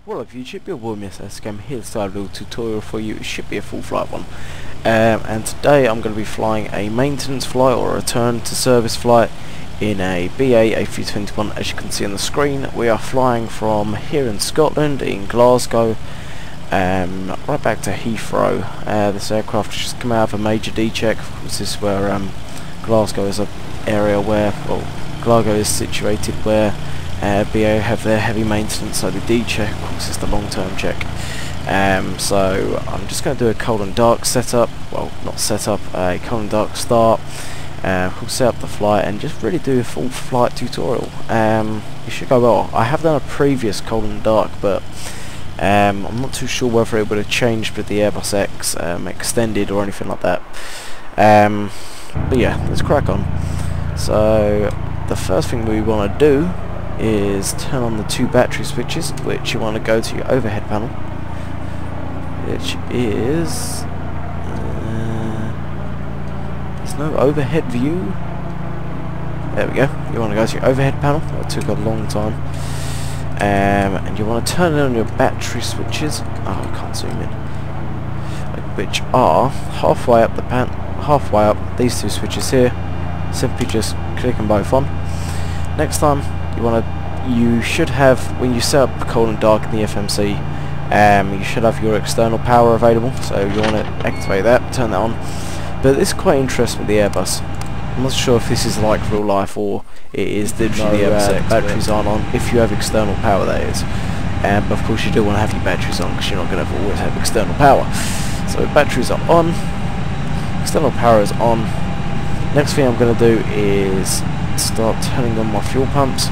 Well, if YouTube, your boy Mr. Scam here to start a little tutorial for you. It should be a full flight one. And today I'm going to be flying a maintenance flight or a return to service flight in a BA A321. As you can see on the screen, we are flying from here in Scotland, in Glasgow, right back to Heathrow. This aircraft has just come out of a major D-check. Of course, this is where Glasgow is an area where, well, Glasgow is situated where BA have their heavy maintenance, so the D check, of course, is the long-term check. So I'm just going to do a cold and dark setup, well, not setup, a cold and dark start. We'll set up the flight and just really do a full flight tutorial. It should go well. I have done a previous cold and dark, but I'm not too sure whether it would have changed with the Airbus X extended or anything like that. But yeah, let's crack on. So the first thing we want to do is turn on the two battery switches, which you want to go to your overhead panel, which is there's no overhead view. There we go. You want to go to your overhead panel. That took a long time. And you want to turn on your battery switches. Oh, I can't zoom in. Which are halfway up the halfway up. These two switches here. Simply just click them both on. Next time, you should have, when you set up cold and dark in the FMC, you should have your external power available, so you want to activate that, turn that on. But this is quite interesting with the Airbus. I'm not sure if this is like real life or it is literally the Airbus batteries aren't on, if you have external power, that is. But of course you do want to have your batteries on, because you're not going to always have external power. So batteries are on, external power is on. Next thing I'm going to do is start turning on my fuel pumps.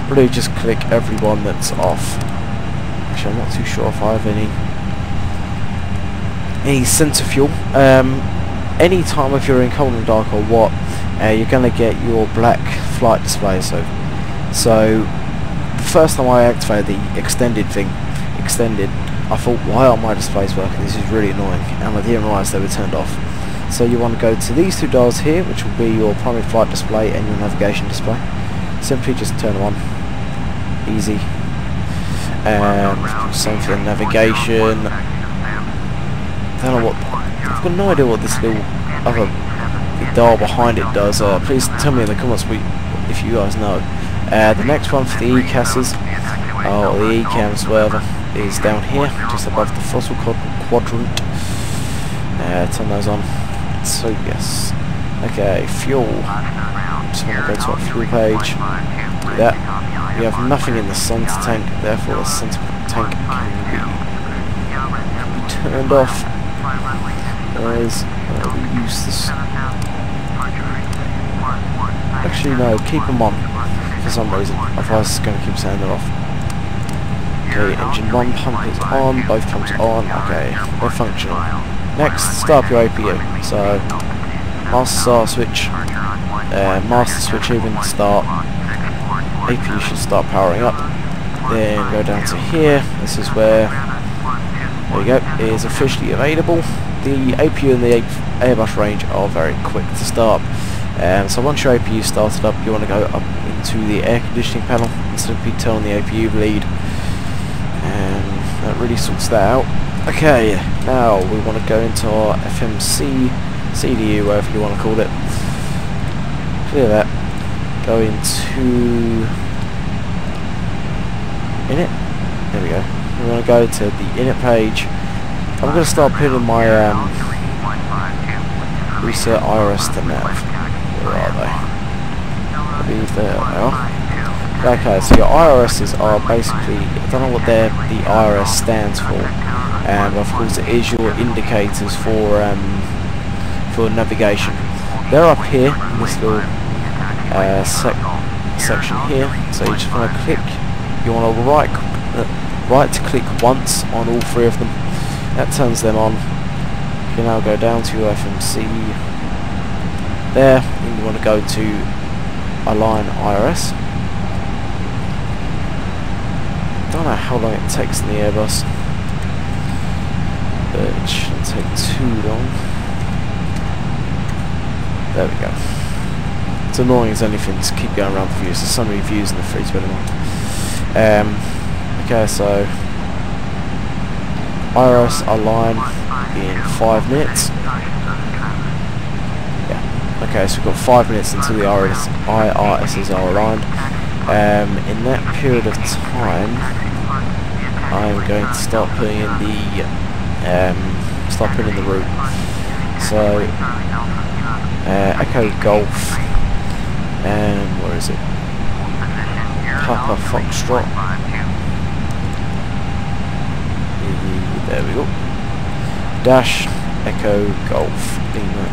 Really just click every one that's off. Actually, I'm not too sure if I have any sensor fuel. Any time if you're in cold and dark or what, you're going to get your black flight display. So the first time I activated the extended, I thought, why aren't my displays working? This is really annoying, and I didn't realise they were turned off. So you want to go to these two dials here, which will be your primary flight display and your navigation display. Simply just turn them on. Easy. Same for the navigation. Don't know what. I've got no idea what this little other dial behind it does. Please tell me in the comments if you guys know. The next one for the ECASs, or the ECAMs, whatever, is down here, just above the throttle quadrant. Turn those on. So yes. Okay, fuel. Just want to go to our fuel page. Do that. We have nothing in the center tank, therefore the center tank can be turned off. Otherwise, we use this. Actually, no, keep them on for some reason. Otherwise, it's going to keep saying they're off. Okay, engine 1 pump is on, both pumps on. Okay, they're functional. Next, start up your APU. So, master start switch, master switch even start. APU should start powering up. Then go down to here. This is where, there we go, it is officially available. The APU and the Airbus range are very quick to start. So once your APU is started up, you want to go up into the air conditioning panel and simply turn on the APU bleed. And that really sorts that out. Okay, now we want to go into our FMC, CDU, whatever you want to call it. Clear that. Go into init. There we go. We want to go to the init page. I'm going to start putting my reset IRS to nav. Where are they? I believe there they are. Okay, so your IRSs are basically, I don't know what the IRS stands for. But of course it is your indicators for navigation. They're up here in this little section here. So you just want to click. You want to right to click once on all three of them. That turns them on. You can now go down to your FMC. There, and you want to go to Align IRS. Don't know how long it takes in the Airbus. It shouldn't take too long. There we go. It's annoying as anything to keep going around the views. There's so many views in the free to anymore. Okay, so IRS align in 5 minutes. Yeah. Okay, so we've got 5 minutes until the IRSs are aligned. In that period of time, I'm going to start putting in the route. So Echo Golf, and where is it? Papa Foxtrot. There we go. Dash Echo Golf. Lima.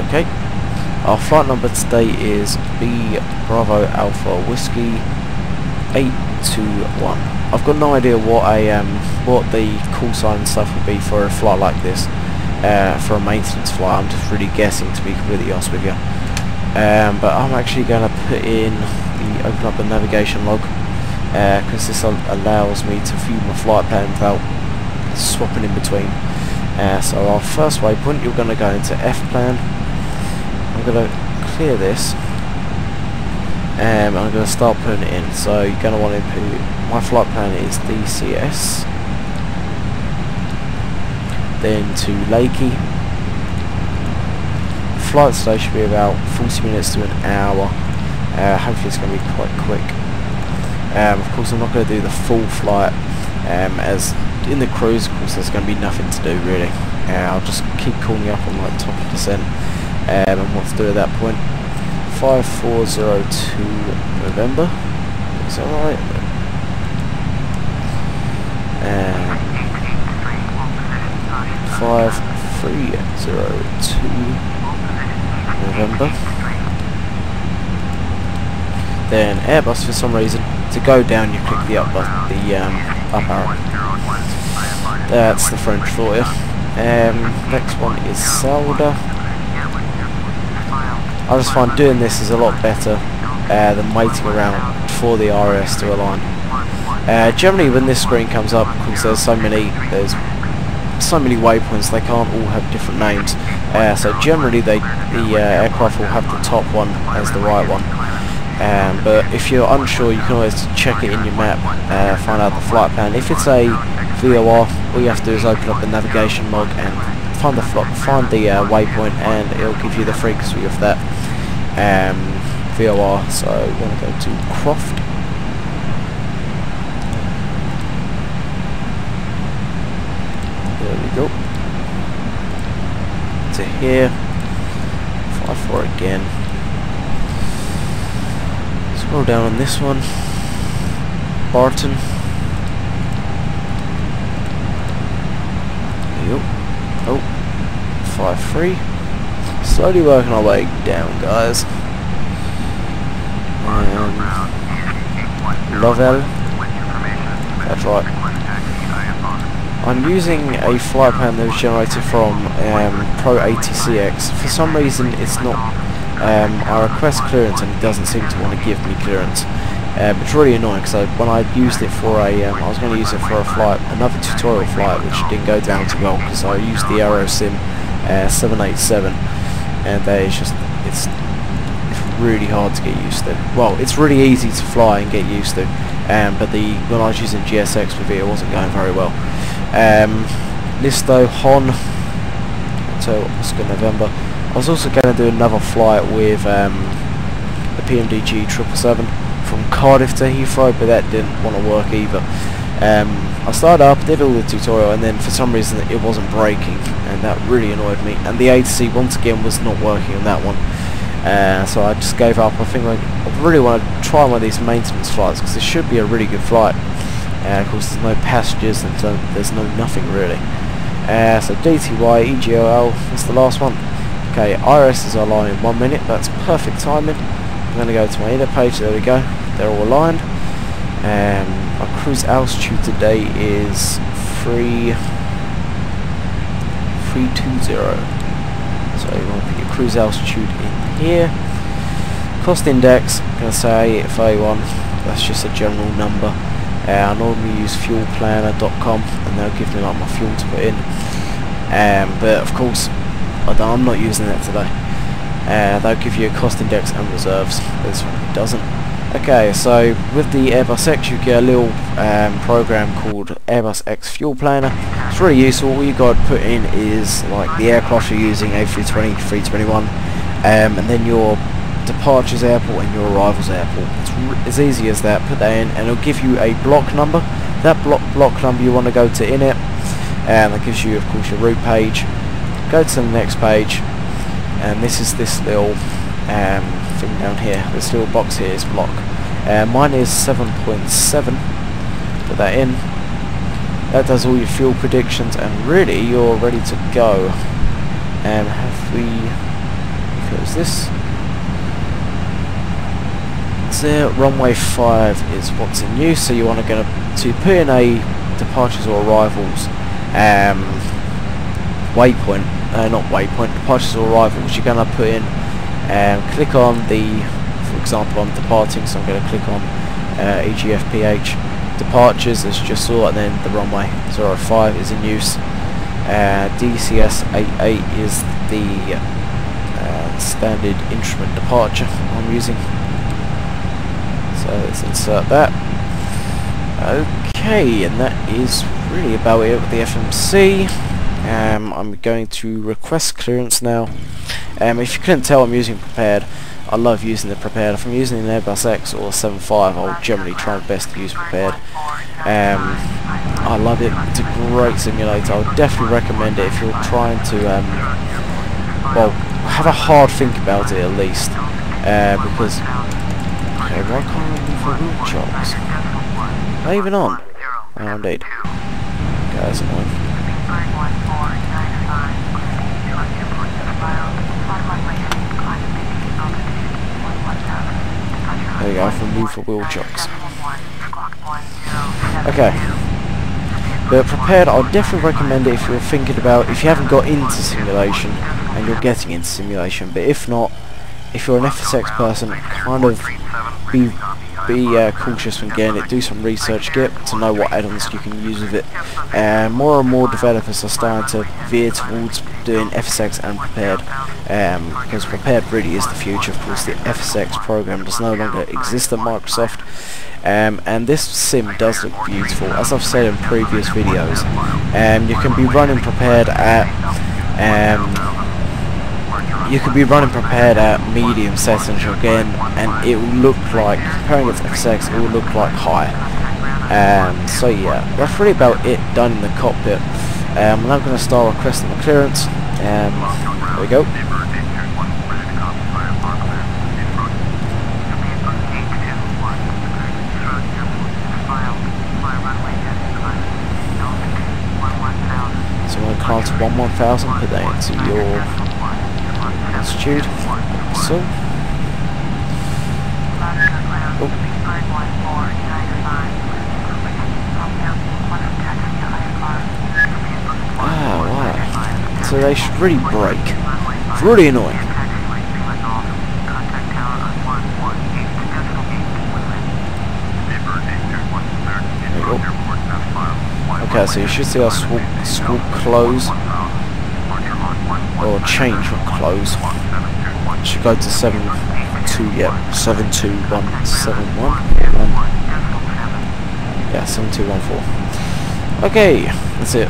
Okay. Our flight number today is B Bravo Alpha Whiskey 821. I've got no idea what the call sign and stuff would be for a flight like this, for a maintenance flight. I'm just really guessing, to be completely honest with you. But I'm actually going to open up the navigation log, because this allows me to view my flight plan without swapping in between. So our first waypoint, you're going to go into F plan. I'm going to clear this, and I'm going to start putting it in. So you're going to want to input, my flight plan is DCS, then to Lakey. Flight today should be about 40 minutes to an hour. Hopefully it's going to be quite quick. Of course I'm not going to do the full flight, as in the cruise, of course there's going to be nothing to do really. I'll just keep calling you up on like top of descent, and what to do at that point. 5402 November, is that right? 5302 November. Then Airbus, for some reason, to go down you click the up button, the up arrow. That's the French for you. Next one is Sauda. I just find doing this is a lot better than waiting around for the RS to align. Generally when this screen comes up, because there's so many waypoints, they can't all have different names. So generally the aircraft will have the top one as the right one. But if you're unsure, you can always check it in your map, find out the flight plan. If it's a VOR, all you have to do is open up the navigation log and find the waypoint, and it'll give you the frequency of that VOR. So we're going to go to Croft. There we go. To here. 54 again. Scroll down on this one. Barton. There you go. Oh. 53. Slowly working our way down, guys. Lovell. That's right. I'm using a flight plan that was generated from Pro ATCX. For some reason it's not, I request clearance and it doesn't seem to want to give me clearance. It's really annoying, because when I used it for a, I was going to use it for a flight, another tutorial flight, which didn't go down too well, because I used the Aerosim 787, and it's really hard to get used to. Well, it's really easy to fly and get used to, but when I was using GSX with it wasn't going very well. Listo Hon, so Oscar November. I was also going to do another flight with the PMDG 777 from Cardiff to Heathrow, but that didn't want to work either. I started up, did all the tutorial, and then for some reason it wasn't braking, and that really annoyed me. And the ATC once again was not working on that one, so I just gave up. I think I really want to try one of these maintenance flights, because it should be a really good flight. Of course there's no passengers and there's nothing really. So DTY, EGLL, that's the last one. Okay, IRSs are aligned in 1 minute, that's perfect timing. I'm going to go to my inner page, there we go, they're all aligned. Our cruise altitude today is 320. So you want to put your cruise altitude in here. Cost index, I'm going to say 31, that's just a general number. I normally use fuelplanner.com, and they'll give me like my fuel to put in. But of course, I'm not using that today. They'll give you a cost index and reserves. This one doesn't. Okay, so with the Airbus X you get a little program called Airbus X Fuel Planner. It's really useful. All you got to put in is like the aircraft you're using, A320, 321, and then your departures airport and your arrivals airport. It's as easy as that. Put that in and it'll give you a block number. That block number you want to go to in it, and that gives you of course your route page. Go to the next page, and this is this little thing down here. This little box here is block. Mine is 7.7. Put that in. That does all your fuel predictions, and really you're ready to go. Have we close this? So runway 5 is what's in use, so you want to go to put in a departures or arrivals waypoint, not waypoint, departures or arrivals. You're going to put in, click on the, for example I'm departing, so I'm going to click on EGPF departures as you just saw, and then the runway 05 is in use. DCS 88 is the standard instrument departure I'm using. So let's insert that. Okay, and that is really about it with the FMC. I'm going to request clearance now. If you couldn't tell, I'm using prepared. I love using the prepared. If I'm using an Airbus X or 75, I'll generally try my best to use prepared. I love it. It's a great simulator. I would definitely recommend it if you're trying to well, have a hard think about it at least, because okay, why can't I move for wheel chocks? Are they even on? Oh, indeed. Okay, that's annoying. There you go, for move for wheel chocks. Okay. But prepared, I would definitely recommend it if you're thinking about, if you haven't got into simulation and you're getting into simulation, but if not, if you're an FSX person, kind of be cautious when getting it. Do some research, get to know what add-ons you can use with it. More and more developers are starting to veer towards doing FSX and prepared, because prepared really is the future. Of course, the FSX program does no longer exist at Microsoft, and this sim does look beautiful. As I've said in previous videos, you can be running prepared at medium settings again, and it will look like, comparing it to FSX, it will look like high. So yeah, that's really about it done in the cockpit. I'm now going to start requesting the clearance. There we go. So I'm going to climb to 11,000, put that into your altitude. So, wow. So they should really brake. It's really annoying. There you go. Okay, so you should see our swoop close, or change from close. It should go to 72171. Yeah, 7214. Okay, that's it.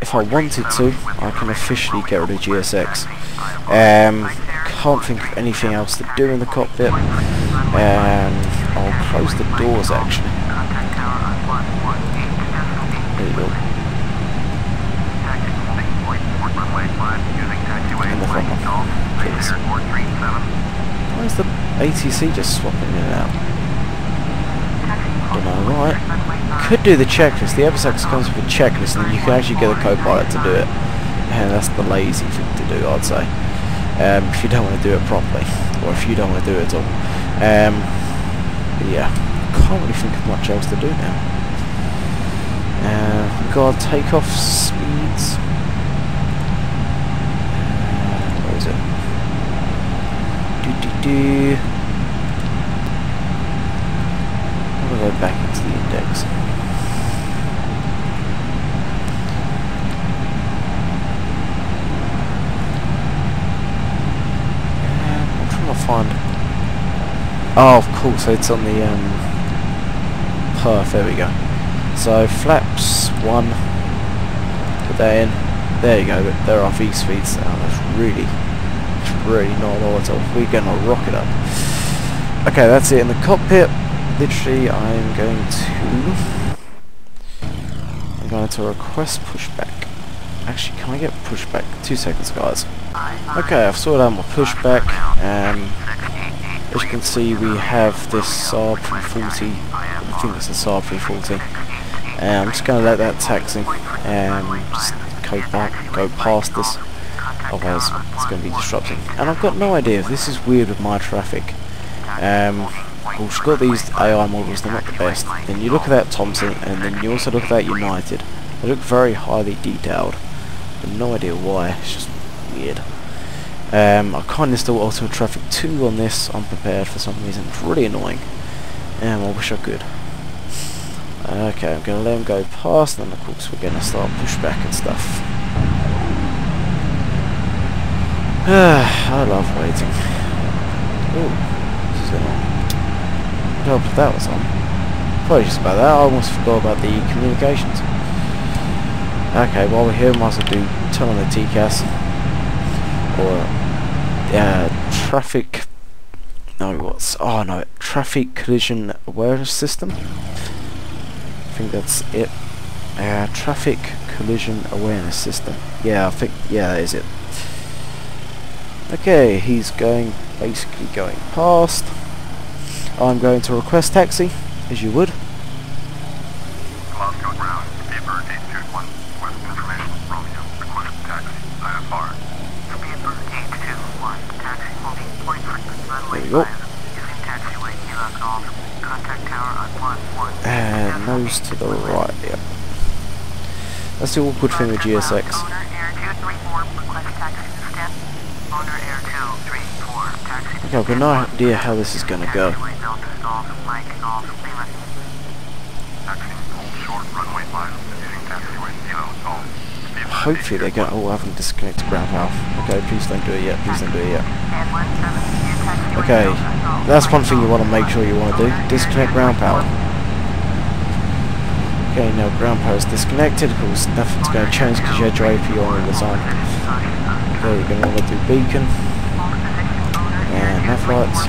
If I wanted to, I can officially get rid of GSX. Can't think of anything else to do in the cockpit. I'll close the doors actually. There you go. And the front one, please. Why is the ATC just swapping in and out? Don't know, right. Could do the checklist. The FSX comes with a checklist and you can actually get a co-pilot to do it. And that's the lazy thing to do, I'd say. If you don't want to do it properly. Or if you don't want to do it at all. But yeah, can't really think of much else to do now. We've got takeoff speeds. Where is it? I'm going to go back into the index. I'm trying to find Oh, of course, it's on the perf. There we go. So flaps 1. Put that in. There you go. There are V speeds. Oh, that's really not a lot at all. We're gonna rock it up. Okay, that's it in the cockpit. Literally, I'm going to request pushback. Actually, can I get pushback? 2 seconds, guys. Okay, I've sorted out my pushback. As you can see, we have this Saab 340. I think it's a Saab 340. I'm just going to let that taxi just go past this. Otherwise, it's going to be disrupting. And I've got no idea if this is weird with MyTraffic. We've got these AI models, they're not the best. Then you look at that Thompson, and then you also look at that United. They look very highly detailed. But no idea why, it's just weird. I can't install Ultimate Traffic 2 on this unprepared for some reason. It's really annoying. I wish I could. Okay, I'm going to let him go past, and then of course we're going to start pushback and stuff. I love waiting. Oh, this is on. I don't know if that was on. Apologies about that, I almost forgot about the communications. Okay, while we're here, we might as well turn on the TCAS. Or traffic. No, traffic collision awareness system. I think that's it. Traffic collision awareness system. Yeah, that is it. Okay, he's basically going past. I'm going to request taxi, as you would. Glasgow ground, paper 821, request information, Romeo, request taxi, IFR. Paper 821, taxi holding point frequency runway 5, using taxiway Heathrow Golf, contact tower on 11. And nose to the right, yep. That's the awkward thing with GSX. Owner Air 234, request taxi instead. Owner Air 234, taxi. Okay, I've got no idea how this is going to go. Hopefully they're going to... Oh, I haven't disconnected ground power. Okay, please don't do it yet, please don't do it yet. Okay, that's one thing you want to make sure you want to do. Disconnect ground power. Okay, now ground power is disconnected. Of course, nothing's going to change because you had your AP on all the time. Okay, you're going to want to do beacon. And nav lights.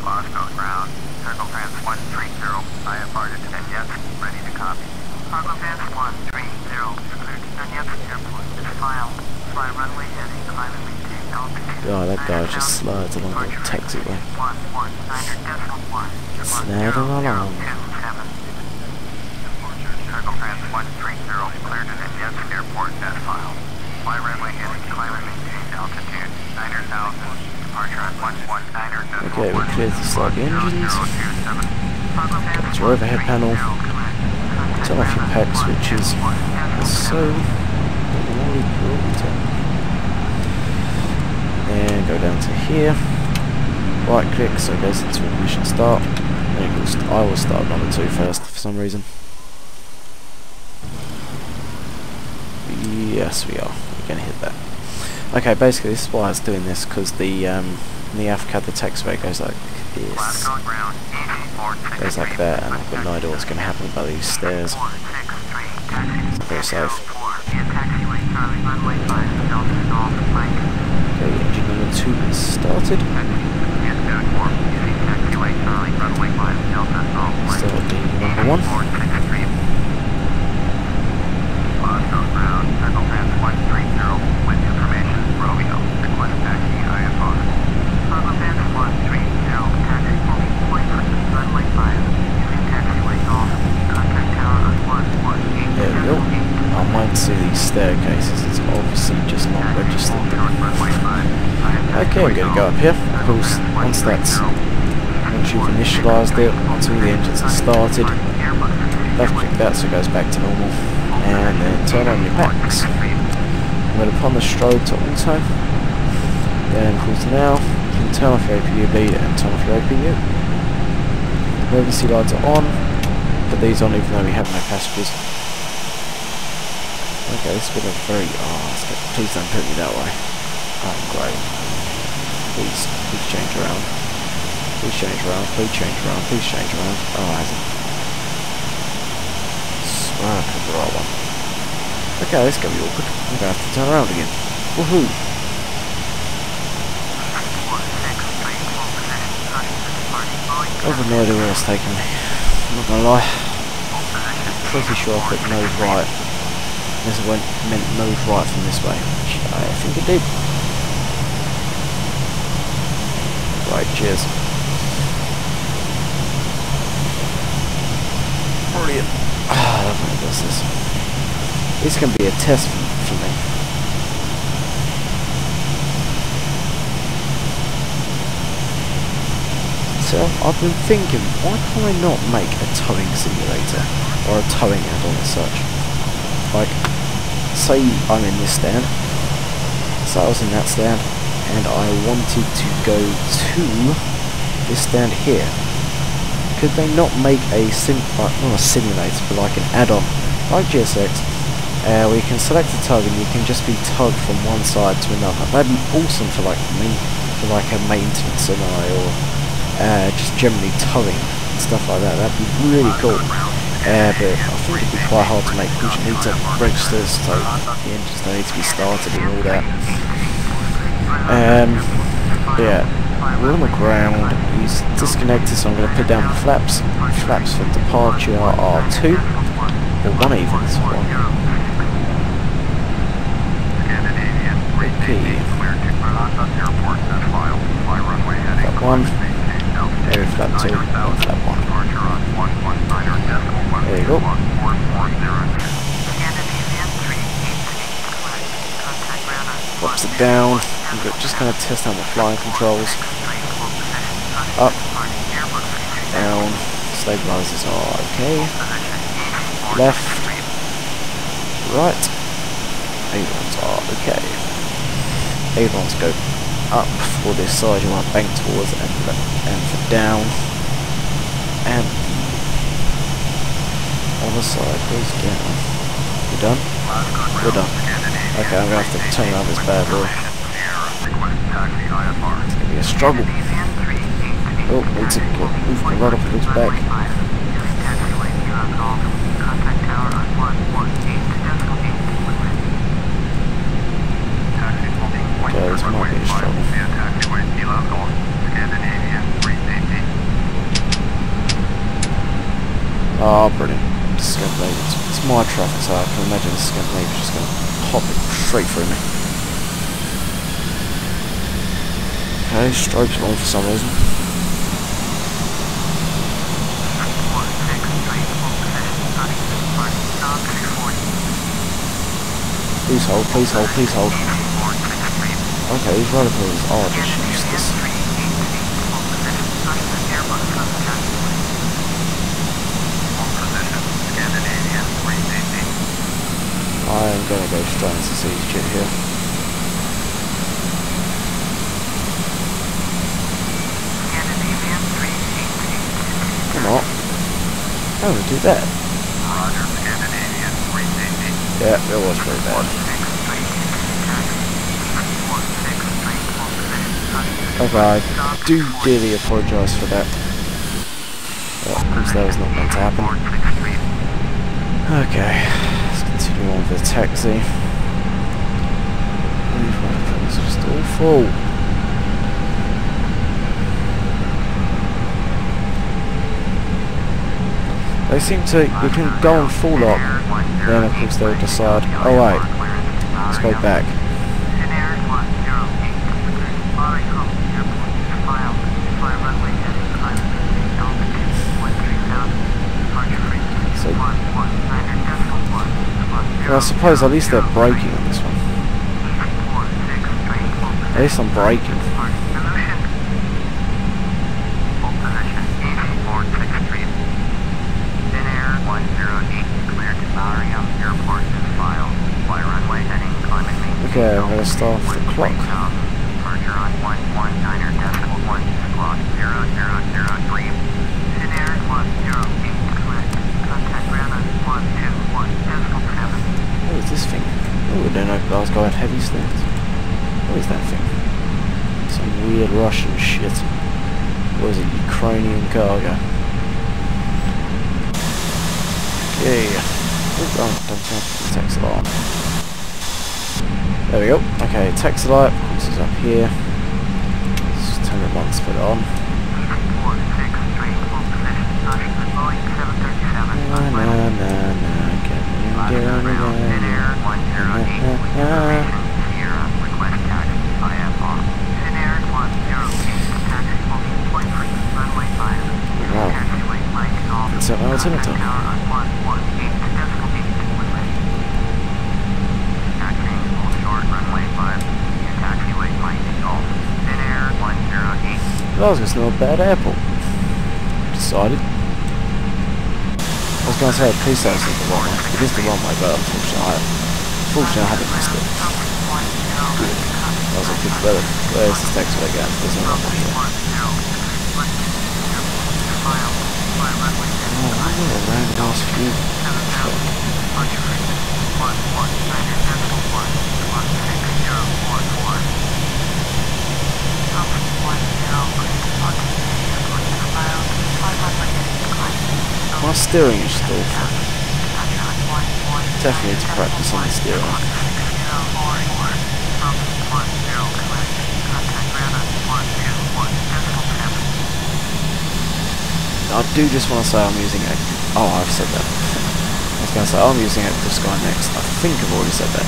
Glasgow ground, Cargo Vans 130, IFR to Donetsk, ready to copy. Cargo Vans 130 is cleared to Donetsk Airport. This file, fly runway heading, climb and maintain altitude. Oh, that guy just slides along the taxiway. Slide along. Cargo Vans 130 cleared to Donetsk Airport. That file. Fly runway heading, climb and maintain altitude 9,000. Okay, we cleared to start the engines. Get your overhead panel. Turn off your pack switches. So, and go down to here. Right click, so it goes into ignition start. And I will start number 2 first for some reason. Yes, we are. We're going to hit that. Okay, basically this is why I was doing this, because the AFCAD, the taxiway goes like this. Goes like that, and I've got no idea what's going to happen by these stairs. It's very safe. Okay, engine number 2 is started. Start the number 1. See these staircases, it's obviously just not registered. Okay, I'm going to go up here. Of course, once you've initialised it, until the engines are started, left click that so it goes back to normal, and then turn on your packs. I'm going to put on the strobe to auto, then of course now you can turn off your APU lead and turn off your APU. Emergency lights are on, but these on even though we have no passengers. Okay, this has been a very... let's get Please don't put me that way. Oh, great. Please change around. Please change around. Please change around. Please change around. Oh, it hasn't. Swear I picked the right one. Okay, this is going to be awkward. I'm going to have to turn around again. Woohoo! I've no idea where it's taking me. I'm not going to lie. I'm pretty sure I put nose right. This meant nose right from this way, which I think it did. Right, cheers. Brilliant. I love when it does this. This can be a test for me. So I've been thinking, why can't I not make a towing simulator or a towing add-on as such? Like, say I'm in this stand, so I was in that stand, and I wanted to go to this stand here. Could they not make a not a simulator, but like an add-on, like GSX, where you can select a tug and you can just be tugged from one side to another? That'd be awesome for like me, for like a maintenance scenario, or just generally towing and stuff like that. That'd be really cool. But I think it'd be quite hard to make because you need to register, so the engines need to be started and all that. Yeah, we're on the ground. He's disconnected, so I'm going to put down the flaps. Flaps for departure are 2, or 1 even. So 1. Okay. Flap 1. There, flap 2. And flap 1. There you go. Drops it down. I'm just going to test out my flying controls. Up, down, stabilizers are okay. Left, right, ailerons are okay. Ailerons go up for this side you want to bank towards, and for down, and other side goes down. We're done? We're done. Okay, I'm going to have to turn around this bad boy. It's going to be a struggle. Oh, need to move the rudder for its back. Okay, this might be a struggle. Oh, brilliant. It's MyTraffic, so I can imagine the Scandinavian's just going to hop it straight through me. Okay, strobes are on for some reason. Please hold, please hold, please hold. Okay, these rudder pillars are just useless. I am going to go straight into siege jet here. Come on. How do we do that? Yeah, it was very bad. Okay, I do dearly apologise for that. Of course that was not meant to happen. Okay, let's continue on with the taxi. These rudder are just awful. They seem to, you can go on full lock, then of course they'll decide, oh wait, let's go back. So, well, I suppose at least they're braking on this one. At least I'm braking. Okay, I'm going to start off the clock. What is this thing? Oh, I don't know, Glasgow had heavy stats. What is that thing? Some weird Russian shit. What is it? Ukrainian cargo. Okay. Oh, don't have the text alarm. There we go. Okay, text light, of course, is up here. Let's just turn it on to put it on. Wow. It's an altimeter. Glasgow's not a bad airport. Decided. I was going to say, please say it's not the wrong way. It is the wrong way, but unfortunately I haven't missed it. Good. That was a good weather. Where's this taxiway going? There's no one here. Oh, what a random ass view. My steering is still fucking. Definitely need to practice on the steering. I do just want to say I'm using a... Oh, I've said that. I was going to say I'm using ActiveSky next. I think I've already said that.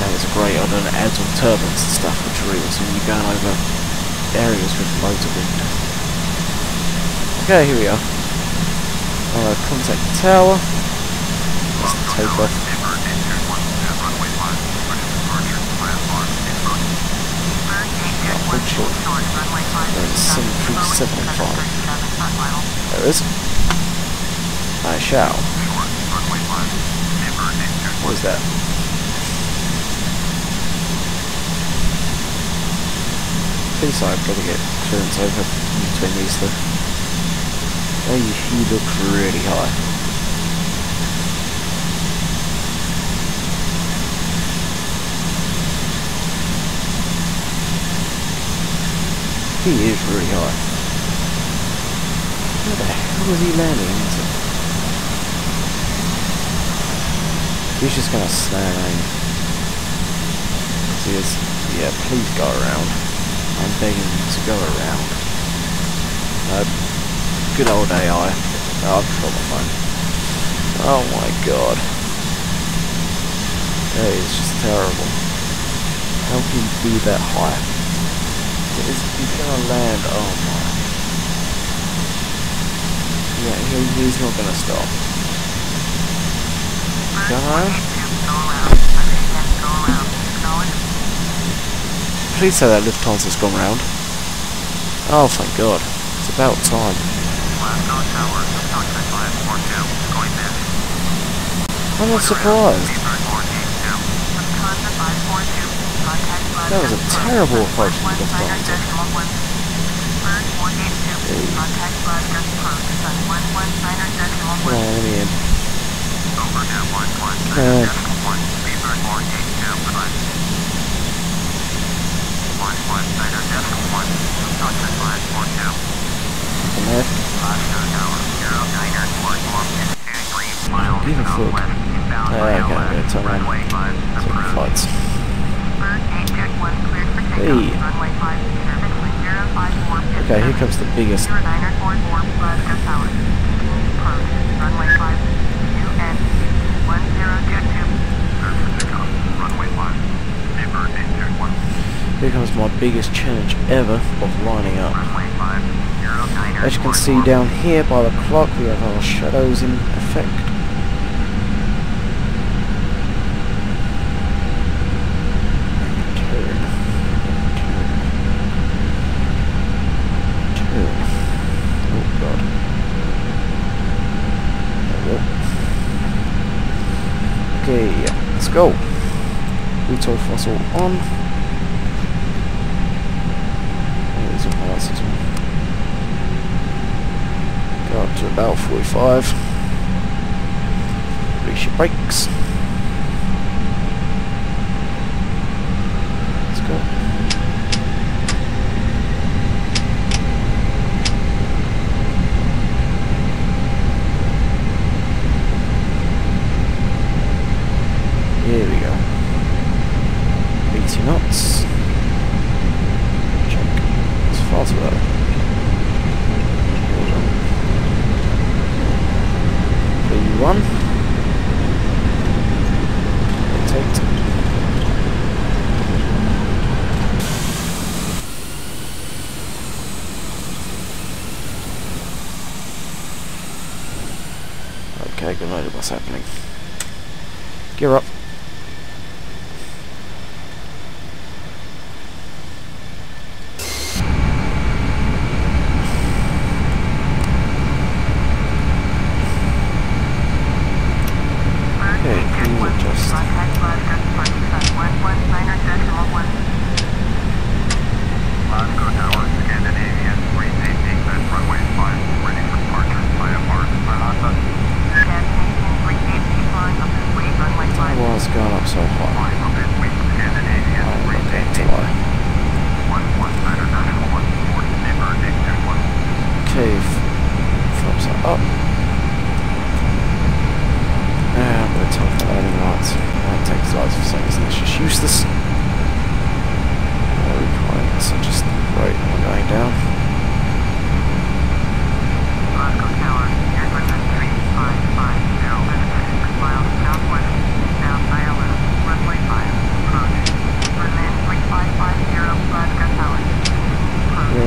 That is a great, I don't know, adds on turbines and stuff, which really is when you're going over areas with loads of wind. Okay, here we are. Contact the tower. That's the takeoff. There's 737 There is. I shall. What is that? Please, I've got to get clearance over between these two. Oh, he looks really high. He is really high. Where the hell is he landing into? He's just gonna stand in. He is. Yeah, please go around. I'm begging you to go around. Good old AI. Oh, I've got my phone. Oh my god. That is just terrible. How can you be that high? He's gonna land. Oh my. Yeah, he's not gonna stop. Go around? Please say that Lufthansa's gone round. Oh, thank god. It's about time. I'm not surprised. That was a terrible approach to Lufthansa. Come on, let me in. Give a fuck. Okay, I'm going to turn around. Take flights. Hey. Okay, here comes the biggest. Here comes my biggest challenge ever of lining up. As you can see down here by the clock, we have our shadows in effect. Oh god. There we go. Okay, let's go. Bluetooth fossil on. There's a pass as well. Go up to about 45. Release your brakes. far too early. 3-1. Rotate. Okay, good idea what's happening. Gear up.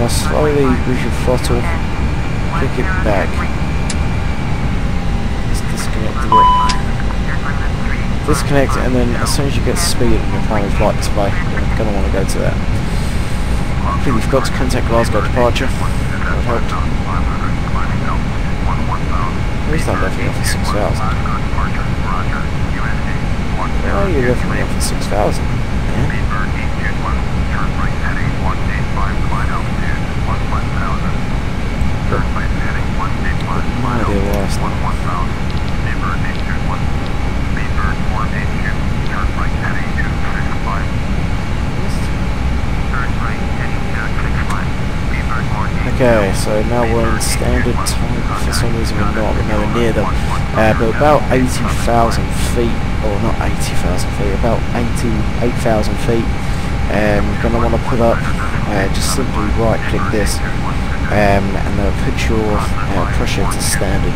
Slowly with your throttle, kick it back. Just disconnect it. Disconnect it, and then as soon as you get speed in your primary flight display, you're going to want to go to that. I think you've got to contact Glasgow departure. That helped. At least I'm definitely off at 6,000. Oh, you're definitely off at 6,000. Yeah. No idea why it's not. Okay, so now we're in standard time. For some reason we're not, we're nowhere near them. But about 80,000 feet, or not 80,000 feet, about 88,000 feet. You're going to want to put up, just simply right click this. And put your pressure to standard.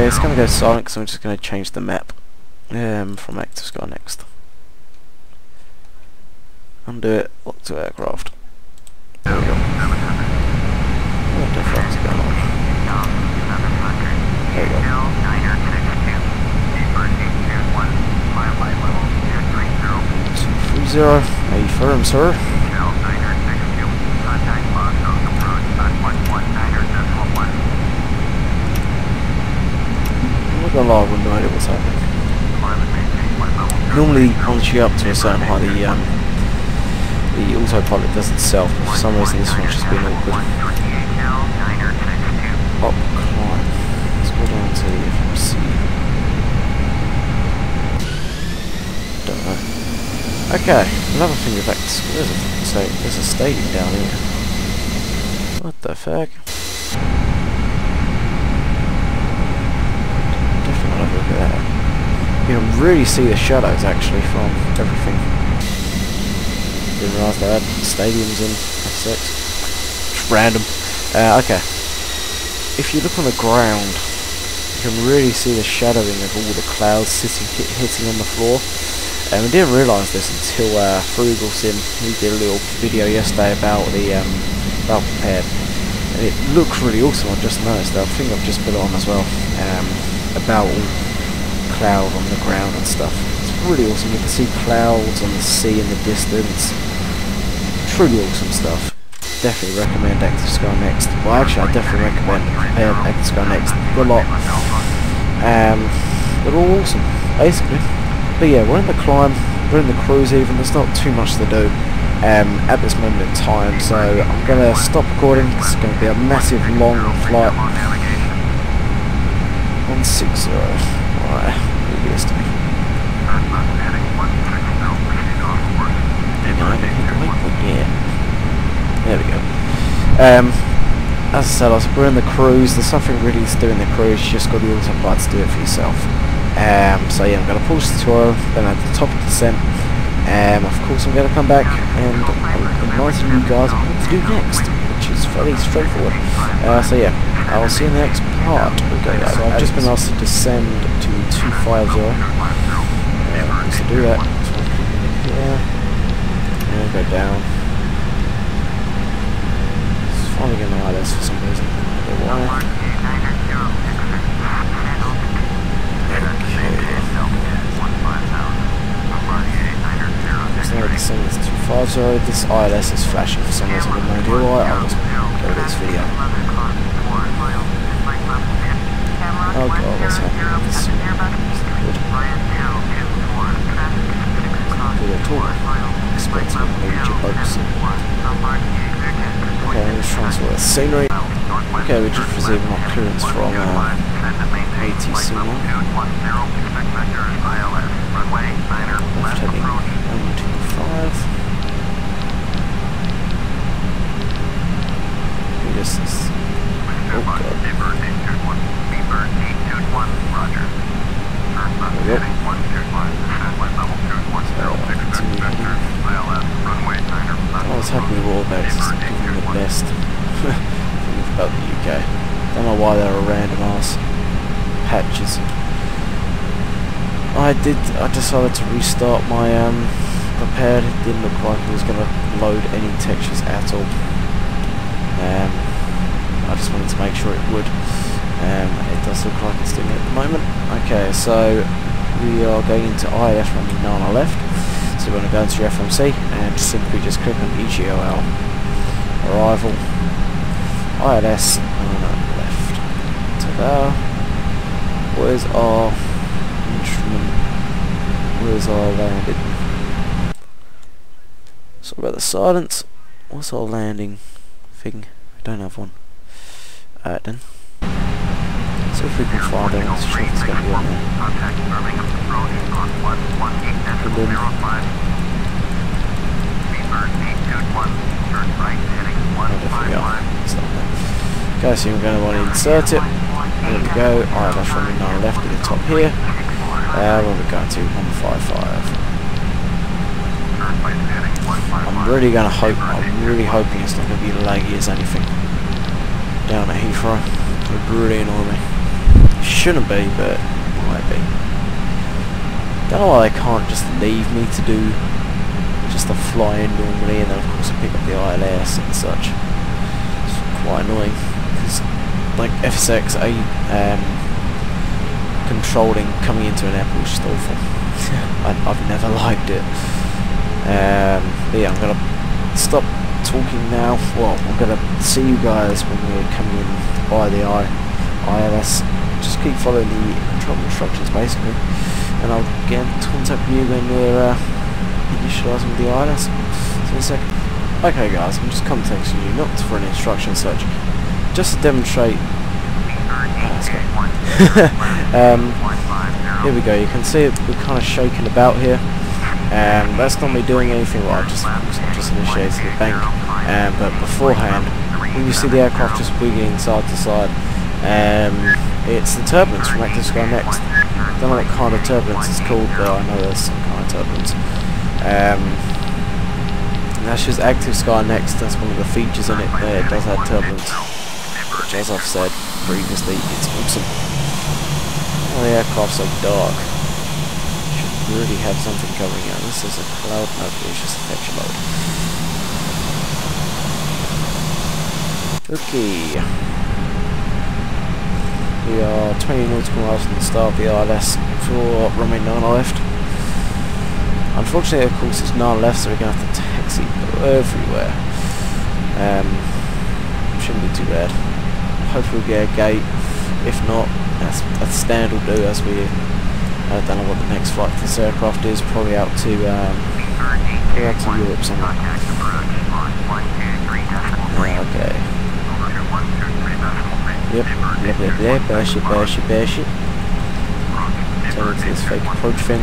It's going to go silent because I'm just going to change the map. From ActiveSky next. Undo it, lock to aircraft. There we go. What the fuck's going on? There we go. 230, are you firm, sir? I'm not gonna lie, I wouldn't know what's happening. Normally, once you get up to a certain height, the autopilot does itself, but for some reason this one's just been awkward. Up, climb. Let's go down to FMC. Don't know. Okay, another thing with ActiveSky, there's a stadium down here. What the fuck? Definitely have a look at that. You can really see the shadows actually from everything. Didn't realise they had stadiums in F6. Just random. Okay. If you look on the ground, you can really see the shadowing of all the clouds hitting on the floor. I didn't realise this until Frugalsin, he did a little video yesterday about the about Prepared, and it looks really awesome. I've just noticed that. I think I've just put it on as well. About all cloud on the ground and stuff. It's really awesome. You can see clouds on the sea in the distance. Truly awesome stuff. Definitely recommend ActiveSky next. Well, actually, I definitely recommend Prepared ActiveSky next. A lot. They're all awesome, basically. But yeah, we're in the climb, we're in the cruise even, there's not too much to do at this moment in time, so I'm going to stop recording. It's going to be a massive long flight. 160, right, leave this to me. There we go. As I said, we're in the cruise. There's nothing really to do in the cruise. You just got the autopilot to do it for yourself. So yeah, I'm going to pause the tutorial. Then at the top of the descent, of course, I'm going to come back and enlighten you guys on what to do next, which is fairly straightforward. So yeah, I'll see you in the next part. Okay, so I've just been asked to descend to 250. To do that, yeah, and go down. Finally getting my ILS for some reason. I don't know why. So now the sun is 250. This ILS is flashing for some reason. I have no idea why. I'll just go to this video. Oh god, what's happening with this? Good. Good at all. Expecting major bugs. Okay, let's transfer the scenery. Okay, we just received an clearance from ATC now. Left heading 125. This is... oh god. There we go. What's happening with OrbX is giving the best things about the UK. Don't know why there are random ass patches. I decided to restart my prepared. It didn't look like it was going to load any textures at all. I just wanted to make sure it would. It does look like it's doing it at the moment. Okay, so we are going into ILS running 9 on our left. So we're going to go into your FMC and simply just click on EGLL, arrival, ILS, on our left. Ta-da! Where's our instrument? Where's our landing? Sorry about the silence. What's our landing thing? We don't have one. Alright then. So if we can find out, let's check it's going to be on there. And then okay, so you're going to want to insert it. There we go. Alright, that's running 9 left at the top here. Where we're going to 155. I'm really hoping it's not going to be laggy as anything down at Heathrow. It would really annoy me. Shouldn't be, but it might be. Don't know why they can't just leave me to do just a fly in normally, and then of course I pick up the ILS and such. It's quite annoying because, like, FSX, controlling coming into an airport is just awful. I've never liked it. But yeah, I'm gonna stop talking now. Well, I'm gonna see you guys when we're coming in by the ILS. Just keep following the control instructions basically, and I'll get in contact with you when we're initialising with the ILS. So in a second. Okay guys, I'm just contacting you, not for an instruction search, just to demonstrate. Let's go. Here we go, you can see it, we're kind of shaking about here. That's not me doing anything. Well, I've just initiated the bank. But beforehand, when you see the aircraft just wiggling side to side, it's the turbulence from ActiveSky Next. I don't know what kind of turbulence it's called, but I know there's some kind of turbulence. And that's just ActiveSky Next. That's one of the features in it. It does have turbulence, which, as I've said previously, it's awesome. Oh, the aircraft's so dark. Really have something covering out. This is a cloud mode, it's just a texture mode. Okay. We are 20 nautical miles from the start of the ILS for runway 9 left. Unfortunately, of course, it's 9 left, so we're going to have to taxi everywhere. Shouldn't be too bad. Hopefully we'll get a gate. If not, that's standard will do, as we I don't know what the next flight for this aircraft is. Probably out to Europe somewhere. Okay. Yep. Bear shit. turn into this fake approach fin.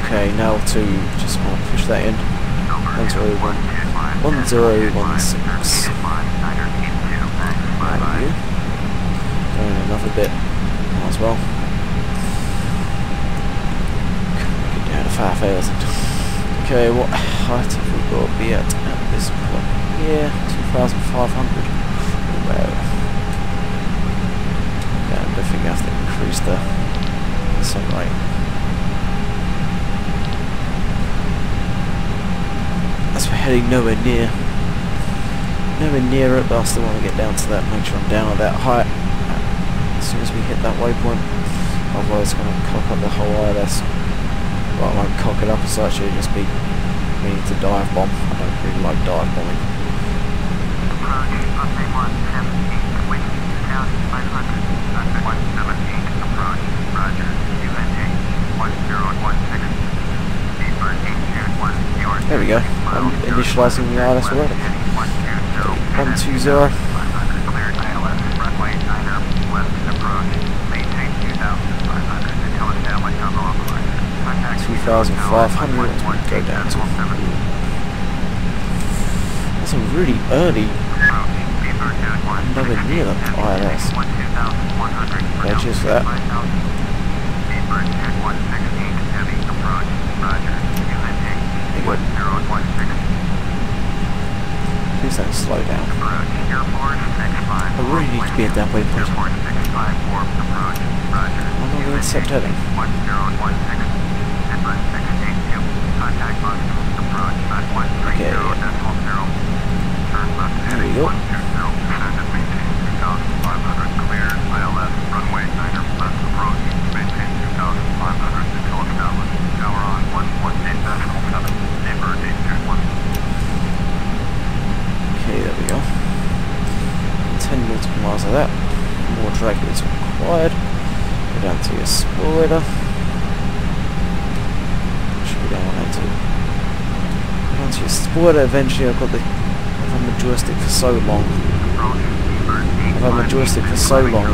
Okay, now to just want to push that in. 1016. Going another bit as well. Get down to 5,000. Okay, what height have we got to be at this point? Yeah, 2,500. Wow. Yeah, I definitely have to increase the sun rate. As we're heading nowhere near it, but I still want to get down to that, make sure I'm down at that height as soon as we hit that waypoint. Otherwise it's going to cock up the whole ILS. Well, I won't cock it up as such, it'll just be me to dive bomb. I don't really like dive bombing. There we go. I'm initializing the ILS already. 120. 2,500. Go down to. That's a really early. Nowhere near the ILS. Okay, cheers for that. Please don't slow down. I really need to be at that waypoint. I'm not going to accept heading. Okay. There we go. Okay, there we go. 10 nautical miles of that. More drag is required. Go down to your spoiler. Should be down on to. Go down to your spoiler. Eventually, I've had my joystick for so long.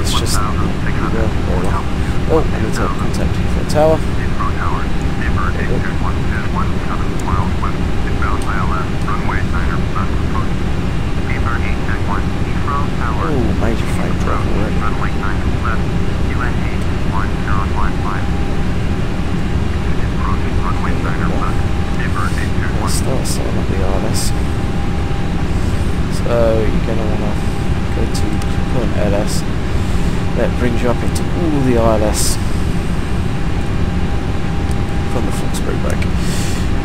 It's just. Oh, I need to contact Heathrow Tower. Oh, major frame drop already. Let's start setting up the ILS. So you're going to want to go to put an LS. That brings you up into all the ILS from the full screw brake.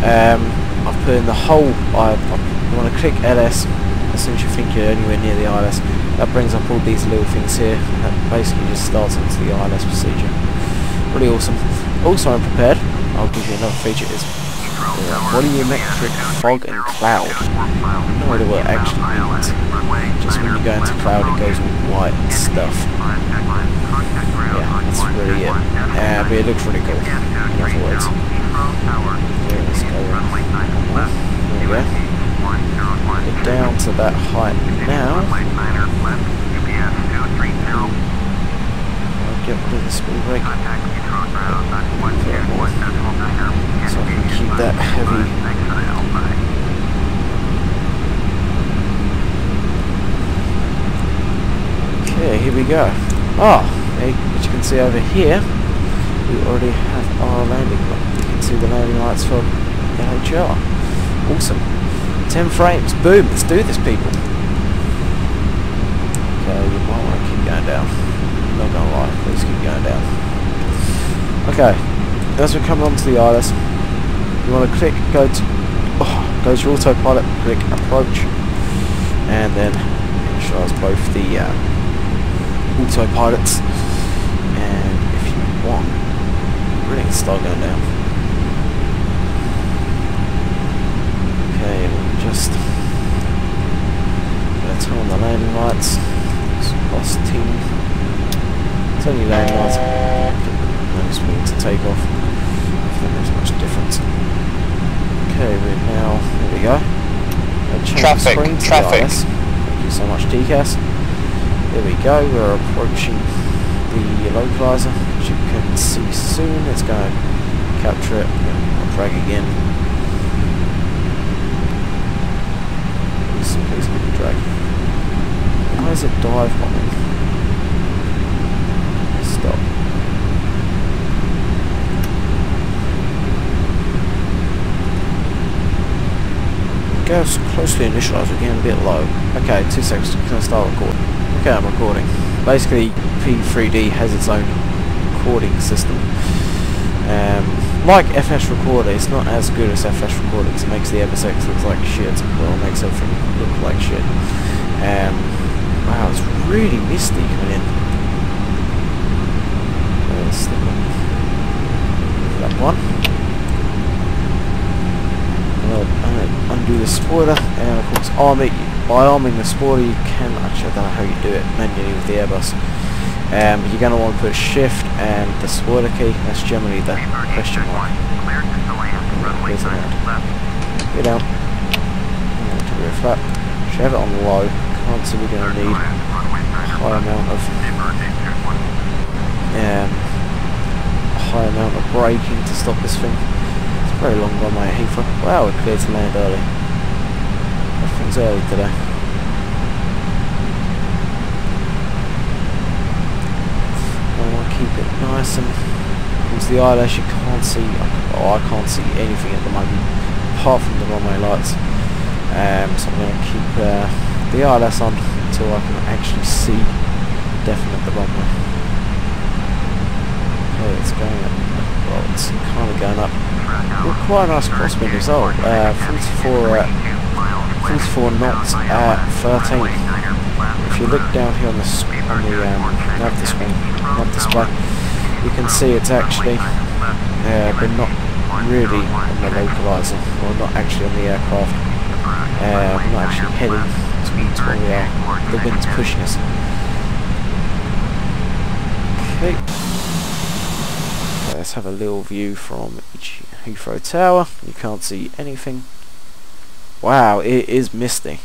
I've put in the whole. You want to click LS as soon as you think you're anywhere near the ILS. That brings up all these little things here. That basically just starts into the ILS procedure. Really awesome. Also, I'm prepared. I'll give you another feature. Is volumetric fog and cloud. I have no idea what it actually means. Just when you go into cloud, it goes all white and stuff. Yeah, that's really it. But it looks really cool. In other words. Yeah, let's go on. There we go. Get down to that height now. I'll get rid of the speed brake. So I can keep that heavy. Okay, here we go. As you can see over here, we already have our landing light. You can see the landing lights for LHR. Awesome. 10 frames. Boom. Let's do this, people. Okay, you might want to keep going down. I'm not going to lie. Let's keep going down. Okay. As we come onto the ILS, you want to click, go to autopilot, click approach, and then initialize both the autopilots. And if you want, really can start going down. Okay, we'll just turn on the landing lights. Plus T. It's only landing lights. Nice wing to take off. I think there's much difference. Okay, we're now. There we go. Traffic. you so much, DCAS. There we go, we're approaching the localizer. As you can see soon, it's going to capture it. I'll drag again. Please let me drag. Why is it dive bombing? Stop. Goes closely initialized, we're getting a bit low. Okay, 2 seconds, can I start recording? Okay, I'm recording. Basically, PREPAR3D has its own recording system. Like FS Recorder, it's not as good as FS Recorder because it makes the Airbus X look like shit. Well, it makes everything look like shit. Wow, it's really misty coming in. Let's stick on that one. Undo the spoiler, and of course by arming the spoiler you can, actually I don't know how you do it manually with the Airbus. You're going to want to put shift and the spoiler key, that's generally the question mark. Get out. Rear flap. Should have it on low, can't see we're going to need a high amount of braking to stop this thing. Very long runway at Heathrow. Wow, we're clear to land early. Everything's early today. I want to keep it nice and towards the eyelash. You can't see. Oh, I can't see anything at the moment apart from the runway lights. So I'm going to keep the eyelash on until I can actually see definitely the runway. Okay, it's going up. Well, it's kind of going up. Quite a nice crosswind as well. 44 knots at 13. If you look down here on the nav display, you can see it's actually we're not really on the localizer, or not actually on the aircraft. We're not actually heading towards where we are. The wind's pushing us. Okay. Let's have a little view from Heathrow Tower. You can't see anything. Wow, it is misty.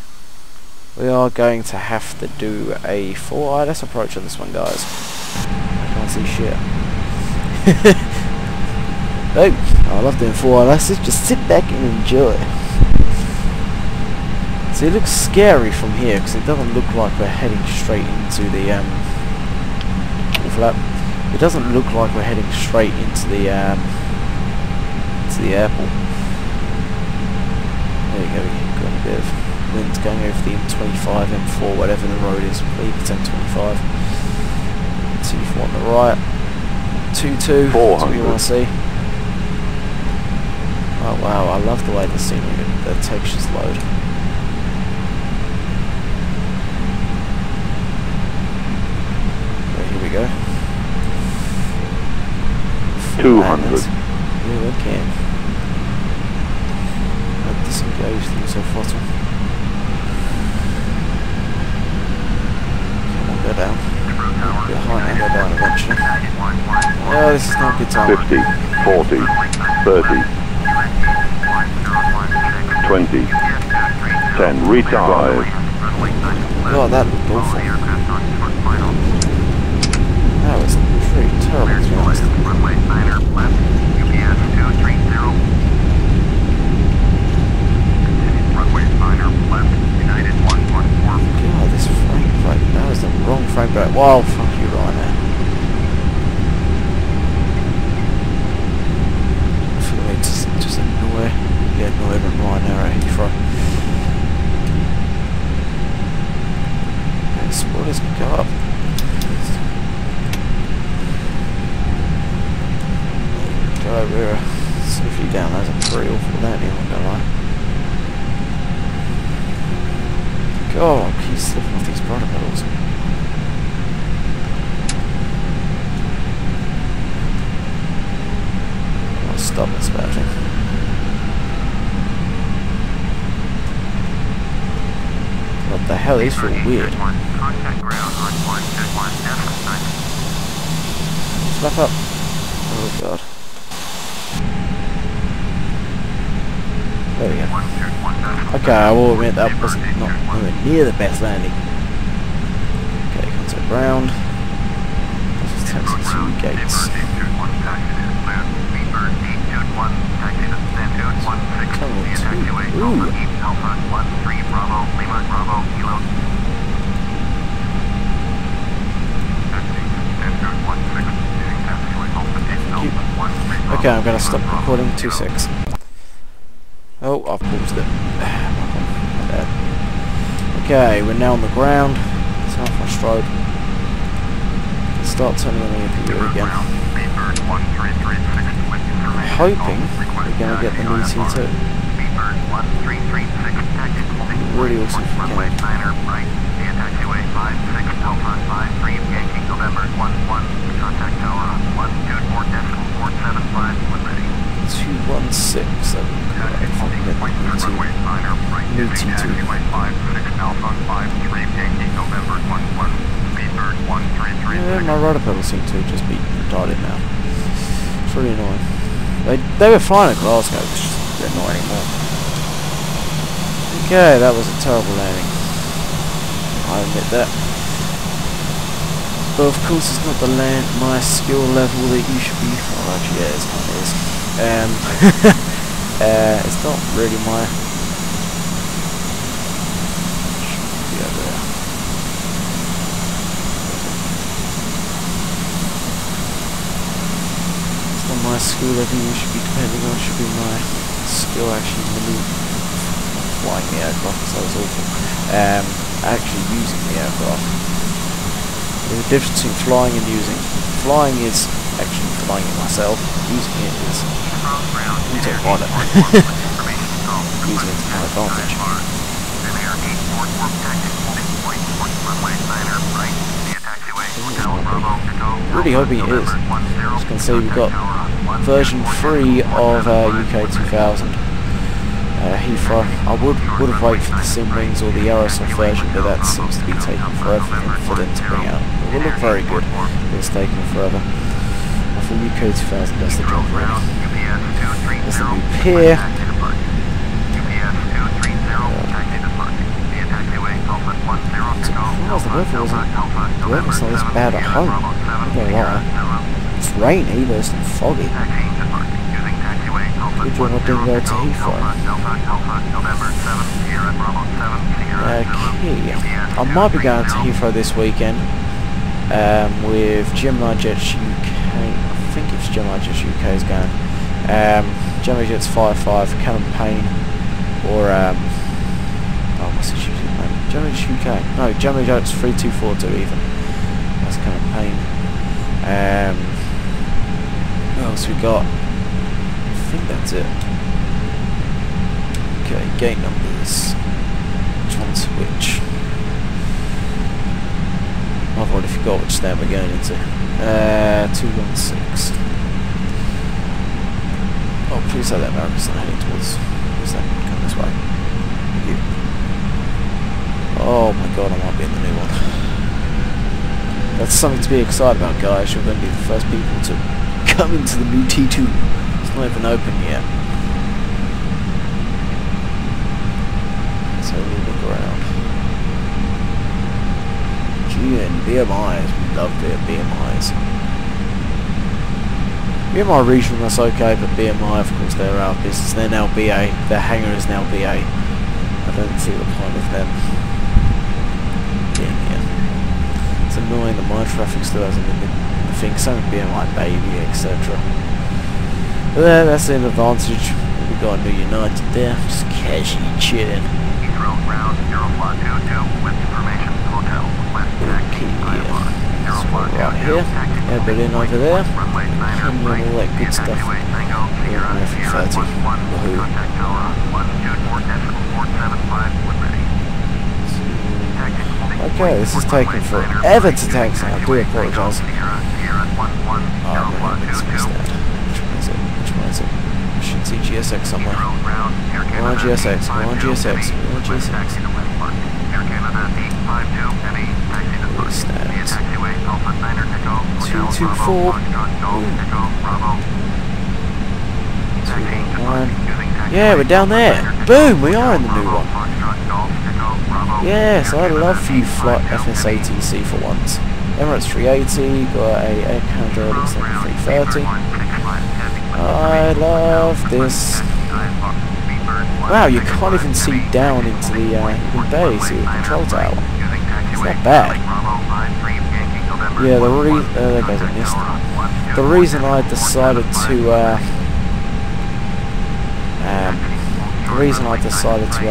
We are going to have to do a full ILS approach on this one, guys. I can't see shit. Oh, I love doing full ILSs. Just sit back and enjoy. So it looks scary from here because it doesn't look like we're heading straight into the flap. It doesn't look like we're heading straight into the airport. There you go, we've got a bit of wind going over the M25, M4, whatever the road is. I believe it's M25. T4 on the right. 22, that's what you want to see. Oh wow, I love the way the scenery, the textures load. Okay, here we go. 200. Yeah, okay. Disengage through so throttle. Come on, go down. A bit high and go down eventually. Oh, this is not a good time. 50, 40, 30, 20, 10, retard. God, that looked awful. That was pretty terrible, to be honest. God, this frame rate, that was the wrong frame rate. Wow, fuck you right now. I feel like just get annoyed and right now at Heathrow. Okay, spoilers can go up. Go over here. See if you down, those are pretty awful, don't you? I'm not gonna lie. God, I keep slipping off these product pedals. I'll stop this bad thing. What the hell, these feel weird. Flap up. Oh god. There we go. Okay, I will admit that was not nowhere near the best landing. Okay, contact ground. This is taxi to gates. Terminal 2. Ooh! Okay, I'm gonna stop recording 2-6. Oh, I've paused it. My bad. Okay, we're now on the ground. It's half my strobe. Start turning on the APU again. I'm hoping we're gonna get the new T2. Really awesome if we can. Contact tower 216. So if I can get the new T2. Yeah, my rudder pedals seem to just be retarded now. It's really annoying. They were fine at Glasgow, it's just they're not anymore. Okay, that was a terrible landing. I admit that. But of course it's not the my skill level that you should be. Oh, actually, yeah, it's kind of is. It's not really my. Should be over there. It's not my skill level you should be depending on. Should be my skill actually flying the aircraft, because that was awful. Actually using the aircraft. There's a difference between flying and using. Flying is actually flying it myself. Using it is using it on it. Using it to my advantage. Really hoping it is. As you can see, we've got version 3 of UK 2000. Heathrow. I would have waited for the Simrings or the Aerosoft version, but that seems to be taking forever for them to bring out. It will look very good, but it's taking forever. And for UK 2000, that's the job really. There's the new pier. The weather's not this bad at home. I'm not gonna lie. It's rainy, but it's not foggy. Good job I didn't go to Heathrow. Okay. I might be going to Heathrow this weekend with Gemini Jets UK. I think it's Gemini Jets UK is going. Gemini Jets 55, Campaign, or oh, what's his name? Gemini Jets UK. No, Gemini Jets 3242 even. That's Campaign. What else we got? I think that's it. Okay, gate numbers. Which one's which? I've already forgot which stand we're going into. 216. Oh, please say that America's not heading towards. Where's that? Come this way. Thank you. Oh my god, I might be in the new one. That's something to be excited about, guys. You're going to be the first people to come into the new T2. It's not even open yet. So we'll look around. Gee, and BMIs. We love their BMIs. BMI regional, that's okay, but BMI, of course, they're out of business. They're now BA. Their hangar is now BA. I don't see the point of them being here. It's annoying that MyTraffic still hasn't been the thing. Same with BMI Baby, etc. But there, that's an advantage. We got a new United there, just casually chilling. Heathrow ground 022 with information hotel west taxi right here, Berlin over there, and all that good stuff. Yeah, F30. Woohoo. Okay, this is taking forever to taxi. I do apologise. Oh, no, it's missed that. Which one is it? I should see GSX somewhere. Come on GSX, come on GSX, come on GSX. Stands. 224. 219. Yeah, we're down there. Boom, we are in the new one. Yes, I love you flight FS80C for once. Emirates 380, got a Air Canada Extended 330. I love this. Wow, you can't even see down into the, you can barely see the control tower. It's not bad. Yeah, there goes a mist. The reason I decided to,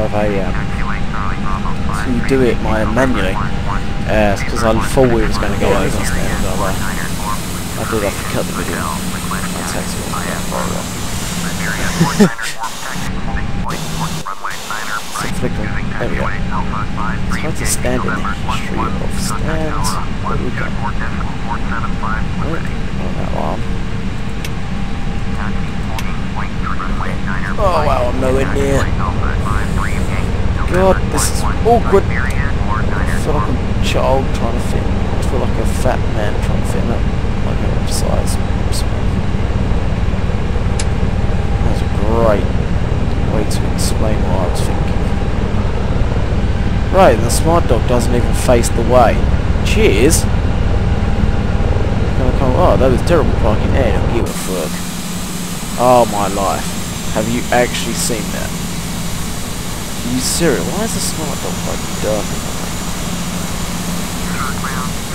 have a, to do it manually, is because I thought we was going to go over, and I did have to cut the video. My taxi was very well. There we go. It's hard to stand in the history of stands. What do we got? That one. Oh wow, I'm nowhere near. God, this is awkward. I feel like a child trying to fit. I feel like a fat man trying to fit in a size. That's a great way to explain what I was thinking. Right, the smart dog doesn't even face the way. Cheers! Oh, that was terrible parking there, don't give a fuck. Oh my life. Have you actually seen that? Are you serious? Why is the smart dog parking dark?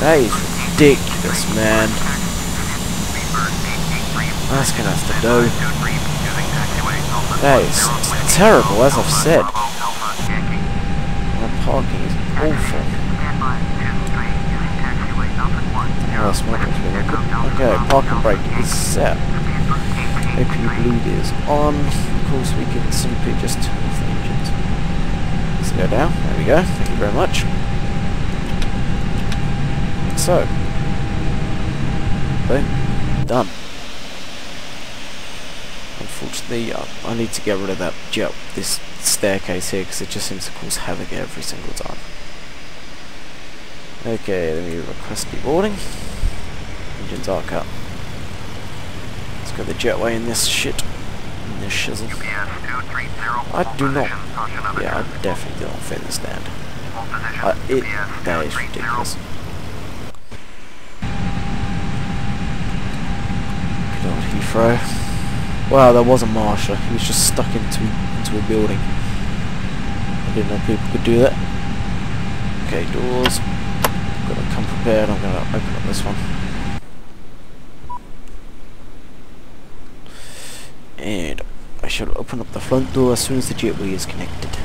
That is ridiculous, man. That's gonna have to do. That is terrible, as I've said. Parking is awful. Oh, smart dog's been good. Okay, parking brake is set. Open bleed is on. Of course, we can simply just turn off the engines. Let's go down. There we go. Thank you very much. So, boom, done. Unfortunately, I need to get rid of this staircase here because it just seems to cause havoc every single time. Okay, let me request deboarding. Engines are cut. Let's go the jetway in this shit. In this shizzle. I do not. Yeah, I definitely do not fit in the stand. That is ridiculous. Good old Heathrow. Wow, there was a marshal. He was just stuck into a building. I didn't know people could do that. Okay, doors. Gotta come prepared. I'm gonna open up this one. And I shall open up the front door as soon as the jetway is connected.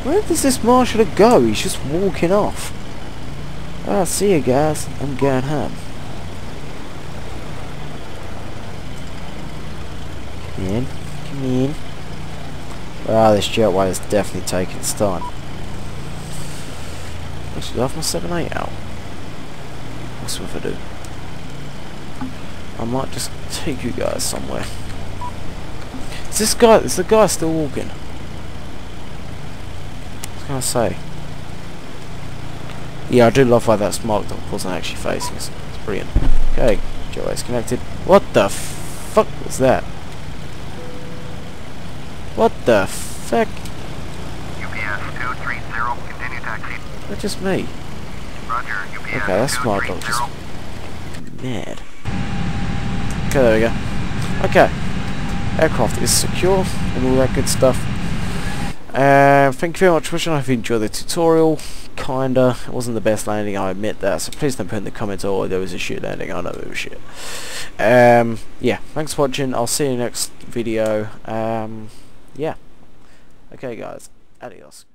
Where does this marshal go? He's just walking off. Ah, see you guys. I'm going home. Come in. Come in. Ah, this jetway is definitely taking its time. Actually, I have my 7.8 out. What's if I do? I might just take you guys somewhere. Is the guy still walking? What can I say? Yeah, I do love why that smart dog wasn't actually facing us. It's brilliant. Okay, jetway's connected. What the fuck was that? What the fuck? UPS 230, continue taxi. That's just me. Roger, UPS Okay, that smart dog just mad. Okay, there we go. Okay, aircraft is secure and all that good stuff. Thank you very much for watching. I hope you enjoyed the tutorial. Kinda. It wasn't the best landing, I admit that, so please don't put in the comments, oh, there was a shit landing. I know it was shit. Yeah, thanks for watching. I'll see you next video. Yeah. Okay guys, adios.